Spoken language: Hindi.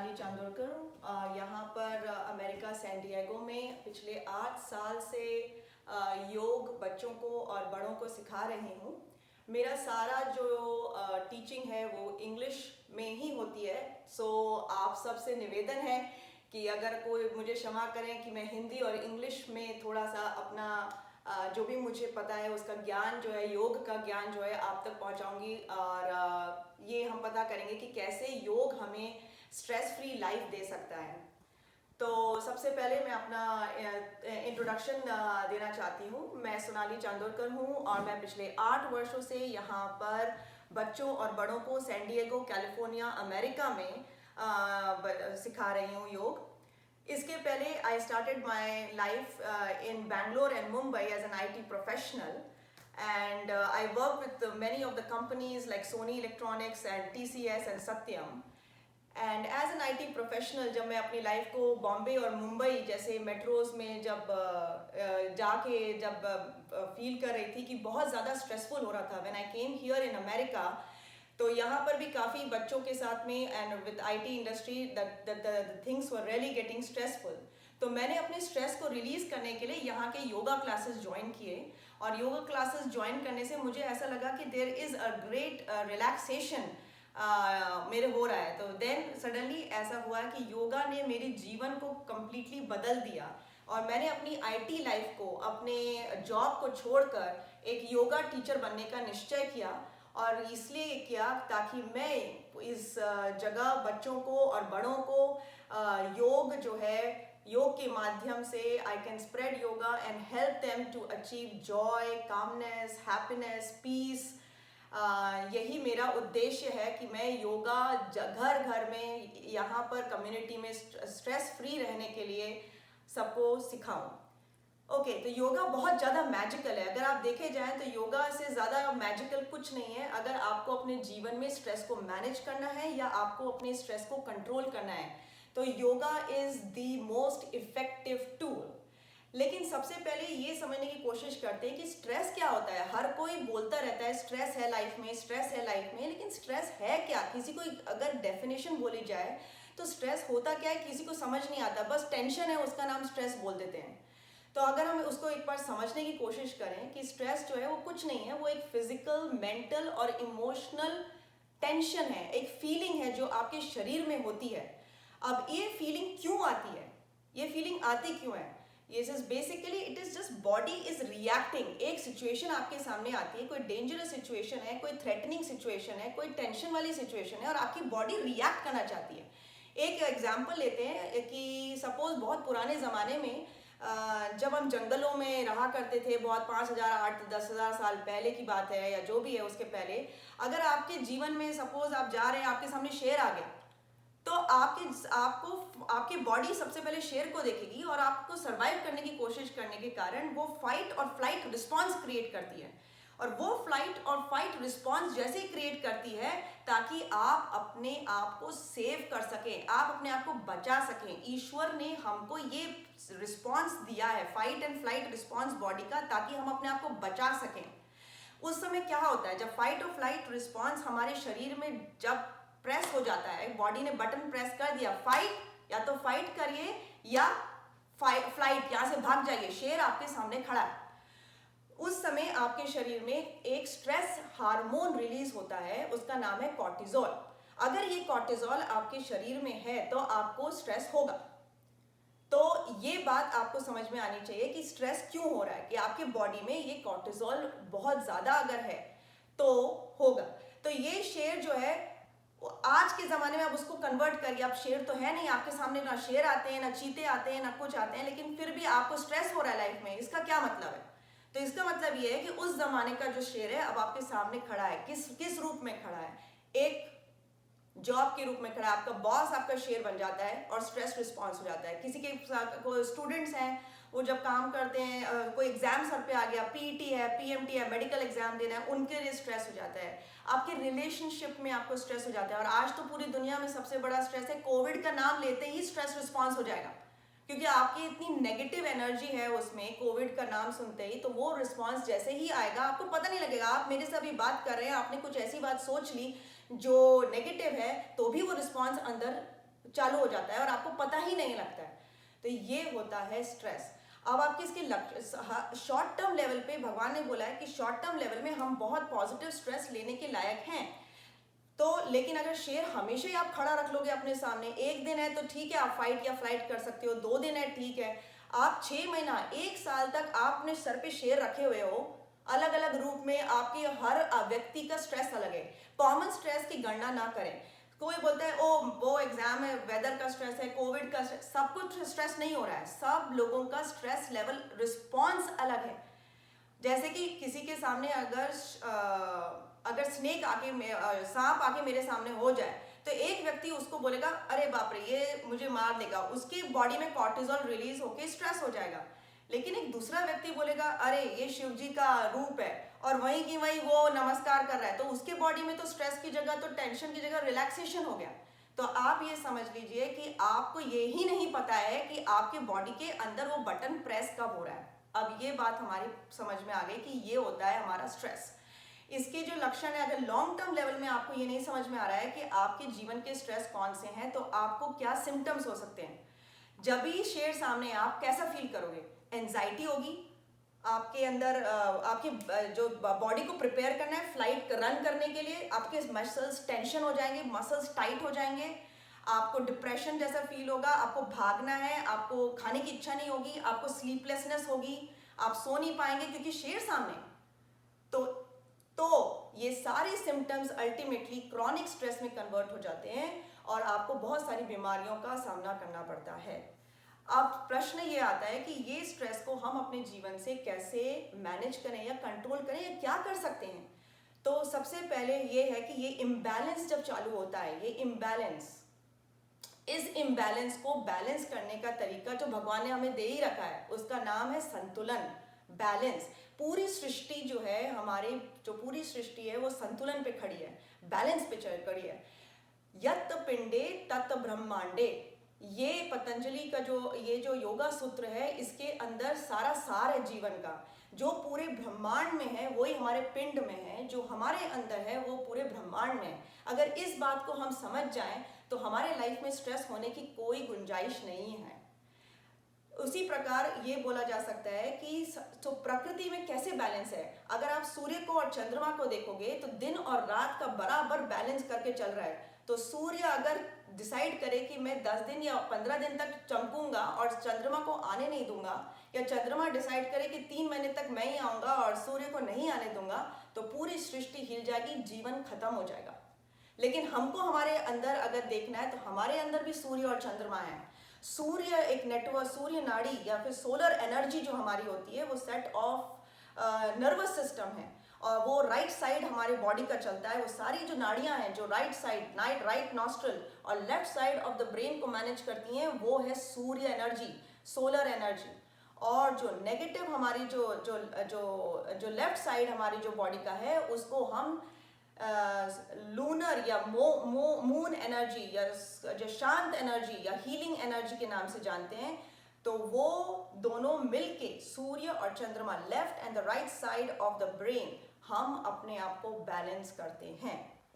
सोनाली चांदोरकर यहाँ पर अमेरिका सैन डिएगो में पिछले 8 साल से योग बच्चों को और बड़ों को सिखा रही हूँ। मेरा सारा जो टीचिंग है वो इंग्लिश में ही होती है। सो आप सबसे निवेदन है कि अगर कोई मुझे क्षमा करें कि मैं हिंदी और इंग्लिश में थोड़ा सा अपना जो भी मुझे पता है उसका ज्ञान जो है, योग का ज्ञान जो है आप तक पहुंचाऊंगी। और ये हम पता करेंगे कि कैसे योग हमें स्ट्रेस फ्री लाइफ दे सकता है। तो सबसे पहले मैं अपना इंट्रोडक्शन देना चाहती हूँ। मैं सोनाली चांदोरकर हूँ और मैं पिछले 8 वर्षों से यहाँ पर बच्चों और बड़ों को सैन डिएगो कैलिफोर्निया अमेरिका में सिखा रही हूँ योग। इसके पहले I started my life in Bangalore and Mumbai as an IT professional and I work with many of the companies like Sony Electronics and TCS and Satyam. And as an IT professional जब मैं अपनी लाइफ को बॉम्बे और मुंबई जैसे मेट्रोज में जब फील कर रही थी कि बहुत ज़्यादा स्ट्रेसफुल हो रहा था when I came here in America, तो यहाँ पर भी काफ़ी बच्चों के साथ में and with IT industry the things were really getting stressful. तो मैंने अपने स्ट्रेस को रिलीज़ करने के लिए यहाँ के योगा क्लासेस ज्वाइन किए और योगा क्लासेस ज्वाइन करने से मुझे ऐसा लगा कि there is a great relaxation मेरे हो रहा है। तो देन सडनली ऐसा हुआ कि योगा ने मेरे जीवन को कम्प्लीटली बदल दिया और मैंने अपनी IT लाइफ को, अपने जॉब को छोड़कर एक योगा टीचर बनने का निश्चय किया। और इसलिए किया ताकि मैं इस जगह बच्चों को और बड़ों को योग जो है, योग के माध्यम से I can spread yoga and help them to achieve joy, calmness, happiness, peace. यही मेरा उद्देश्य है कि मैं योगा घर घर में यहाँ पर कम्युनिटी में स्ट्रेस फ्री रहने के लिए सबको सिखाऊं। ओके, तो योगा बहुत ज़्यादा मैजिकल है। अगर आप देखे जाएं तो योगा से ज़्यादा मैजिकल कुछ नहीं है। अगर आपको अपने जीवन में स्ट्रेस को मैनेज करना है या आपको अपने स्ट्रेस को कंट्रोल करना है तो yoga is the most effective tool. लेकिन सबसे पहले ये समझने की कोशिश करते हैं कि स्ट्रेस क्या होता है। हर कोई बोलता रहता है स्ट्रेस है लाइफ में, स्ट्रेस है लाइफ में, लेकिन स्ट्रेस है क्या? किसी को अगर डेफिनेशन बोली जाए तो स्ट्रेस होता क्या है किसी को समझ नहीं आता, बस टेंशन है उसका नाम स्ट्रेस बोल देते हैं। तो अगर हम उसको एक बार समझने की कोशिश करें कि स्ट्रेस जो है वो कुछ नहीं है, वो एक फिजिकल, मेंटल और इमोशनल टेंशन है, एक फीलिंग है जो आपके शरीर में होती है। अब ये फीलिंग क्यों आती है, ये फीलिंग आती क्यों है? Yes, basically it is just body is reacting. एक सिचुएशन आपके सामने आती है, कोई डेंजरस सिचुएशन है, कोई थ्रेटनिंग सिचुएशन है, कोई टेंशन वाली सिचुएशन है और आपकी बॉडी रिएक्ट करना चाहती है। एक एग्जांपल लेते हैं कि सपोज बहुत पुराने ज़माने में जब हम जंगलों में रहा करते थे, बहुत 5,000, 8, 10,000 साल पहले की बात है या जो भी है उसके पहले, अगर आपके जीवन में सपोज आप जा रहे हैं, आपके सामने शेर आ गया तो आपकी बॉडी सबसे पहले शेर को देखेगी और आपको सरवाइव करने की कोशिश करने के कारण वो फाइट और फ्लाइट रिस्पॉन्स क्रिएट करती है। और वो फ्लाइट और फाइट रिस्पॉन्स जैसे ही क्रिएट करती है ताकि आप अपने आप को सेव कर सकें, आप अपने आप को बचा सकें। ईश्वर ने हमको ये रिस्पॉन्स दिया है, fight and flight response body का, ताकि हम अपने आप को बचा सकें। उस समय क्या होता है, जब फाइट और फ्लाइट रिस्पॉन्स हमारे शरीर में जब प्रेस हो जाता है, बॉडी ने बटन प्रेस कर दिया, फाइट, या तो फाइट करिए या फ्लाइट, यहां से भाग जाइए, शेर आपके सामने खड़ा है। उस समय आपके शरीर में एक स्ट्रेस हार्मोन रिलीज होता है, उसका नाम है कॉर्टिजोल। अगर ये कॉर्टिजोल आपके शरीर में है तो आपको स्ट्रेस होगा। तो ये बात आपको समझ में आनी चाहिए कि स्ट्रेस क्यों हो रहा है, कि आपके बॉडी में ये कॉर्टिजोल बहुत ज्यादा अगर है तो होगा। तो ये शेर जो है आज के ज़माने में आप उसको कन्वर्ट करिए, अब शेर तो है नहीं आपके सामने, ना शेर आते हैं, ना चीते आते हैं, ना कुछ आते हैं, लेकिन फिर भी आपको स्ट्रेस हो रहा है लाइफ में। इसका क्या मतलब है? तो इसका मतलब ये है कि उस ज़माने का जो शेर है अब आपके सामने खड़ा है। किस रूप में खड़ा है? एक जॉब के रूप में खड़ा है। आपका बॉस आपका शेर बन जाता है और स्ट्रेस रिस्पॉन्स हो जाता है। किसी के स्टूडेंट्स हैं, वो जब काम करते हैं, कोई एग्जाम सर पे आ गया, PET है, PMT है, मेडिकल एग्जाम देना है, उनके लिए स्ट्रेस हो जाता है। आपके रिलेशनशिप में आपको स्ट्रेस हो जाता है। और आज तो पूरी दुनिया में सबसे बड़ा स्ट्रेस है, कोविड का नाम लेते ही स्ट्रेस रिस्पॉन्स हो जाएगा, क्योंकि आपकी इतनी नेगेटिव एनर्जी है उसमें। कोविड का नाम सुनते ही तो वो रिस्पॉन्स जैसे ही आएगा आपको पता नहीं लगेगा। आप मेरे से अभी बात कर रहे हैं, आपने कुछ ऐसी बात सोच ली जो नेगेटिव है, तो भी वो रिस्पॉन्स अंदर चालू हो जाता है और आपको पता ही नहीं लगता है। तो ये होता है स्ट्रेस। अब आपके इसके शॉर्ट टर्म लेवल पे भगवान ने बोला है कि शॉर्ट टर्म लेवल में हम बहुत पॉजिटिव स्ट्रेस लेने के लायक हैं। तो लेकिन अगर शेर हमेशा ही आप खड़ा रख लोगे अपने सामने, एक दिन है तो ठीक है आप फाइट या फ्लाइट कर सकते हो, 2 दिन है ठीक है, आप 6 महीना 1 साल तक आपने सर पे शेर रखे हुए हो, अलग अलग रूप में, आपके हर व्यक्ति का स्ट्रेस अलग है। कॉमन स्ट्रेस की गणना ना करें। कोई बोलता है ओ वो एग्जाम है, वेदर का स्ट्रेस है, कोविड का स्ट्रेस, सब कुछ स्ट्रेस नहीं हो रहा है। सब लोगों का स्ट्रेस लेवल रिस्पॉन्स अलग है। जैसे कि किसी के सामने अगर स्नेक आके सांप आके मेरे सामने हो जाए तो एक व्यक्ति उसको बोलेगा अरे बाप रे ये मुझे मार देगा, उसकी बॉडी में कॉर्टिजोल रिलीज होके स्ट्रेस हो जाएगा। लेकिन एक दूसरा व्यक्ति बोलेगा अरे ये शिव जी का रूप है, और वहीं की वहीं वो नमस्कार कर रहा है, तो उसके बॉडी में तो स्ट्रेस की जगह तो टेंशन की जगह रिलैक्सेशन हो गया। तो आप ये समझ लीजिए कि आपको ये ही नहीं पता है कि आपके बॉडी के अंदर वो बटन प्रेस कब हो रहा है। अब ये बात हमारी समझ में आ गई कि ये होता है हमारा स्ट्रेस। इसके जो लक्षण है, अगर लॉन्ग टर्म लेवल में आपको ये नहीं समझ में आ रहा है कि आपके जीवन के स्ट्रेस कौन से हैं, तो आपको क्या सिम्टम्स हो सकते हैं। जब भी शेर सामने आप कैसा फील करोगे? एंजाइटी होगी आपके अंदर, आपके जो बॉडी को प्रिपेयर करना है फ्लाइट रन करने के लिए, आपके मसल्स टेंशन हो जाएंगे, मसल्स टाइट हो जाएंगे, आपको डिप्रेशन जैसा फील होगा, आपको भागना है, आपको खाने की इच्छा नहीं होगी, आपको स्लीपलेसनेस होगी, आप सो नहीं पाएंगे क्योंकि शेर सामने। तो ये सारे सिम्टम्स अल्टीमेटली क्रॉनिक स्ट्रेस में कन्वर्ट हो जाते हैं और आपको बहुत सारी बीमारियों का सामना करना पड़ता है। अब प्रश्न ये आता है कि ये स्ट्रेस को हम अपने जीवन से कैसे मैनेज करें या कंट्रोल करें या क्या कर सकते हैं। तो सबसे पहले ये है कि ये इम्बैलेंस जब चालू होता है, ये इस इम्बैलेंस को बैलेंस करने का तरीका जो भगवान ने हमें दे ही रखा है उसका नाम है संतुलन, बैलेंस। पूरी सृष्टि जो है हमारी, जो पूरी सृष्टि है वो संतुलन पे खड़ी है, बैलेंस पे खड़ी है। यत् पिंडे तत् ब्रह्मांडे, ये पतंजलि का ये जो योगा सूत्र है, इसके अंदर सारा सार है जीवन का। जो पूरे ब्रह्मांड में है वही हमारे पिंड में है, जो हमारे अंदर है वो पूरे ब्रह्मांड में है। अगर इस बात को हम समझ जाएं तो हमारे लाइफ में स्ट्रेस होने की कोई गुंजाइश नहीं है। उसी प्रकार ये बोला जा सकता है कि तो प्रकृति में कैसे बैलेंस है। अगर आप सूर्य को और चंद्रमा को देखोगे तो दिन और रात का बराबर बैलेंस करके चल रहा है। तो सूर्य अगर डिसाइड करे कि मैं 10 दिन या 15 दिन तक चमकूंगा और चंद्रमा को आने नहीं दूंगा, या चंद्रमा डिसाइड करे कि 3 महीने तक मैं ही आऊंगा और सूर्य को नहीं आने दूंगा, तो पूरी सृष्टि हिल जाएगी, जीवन खत्म हो जाएगा। लेकिन हमको हमारे अंदर अगर देखना है तो हमारे अंदर भी सूर्य और चंद्रमा है। सूर्य एक नेटवर्क, सूर्य नाड़ी या फिर सोलर एनर्जी जो हमारी होती है वो सेट ऑफ नर्वस सिस्टम है, और वो राइट साइड हमारे बॉडी का चलता है। वो सारी जो नाड़ियां हैं जो राइट साइड, राइट नॉस्ट्रल और left side of the brain को मैनेज करती हैं, वो है सूर्य एनर्जी, सोलर एनर्जी। और जो नेगेटिव हमारी जो लेफ्ट साइड हमारी जो बॉडी का है उसको हम लूनर या मून एनर्जी या जो शांत एनर्जी या हीलिंग एनर्जी के नाम से जानते हैं। तो वो दोनों मिलके सूर्य और चंद्रमा, left and the right side of the brain, हम अपने आप को बैलेंस करते हैं।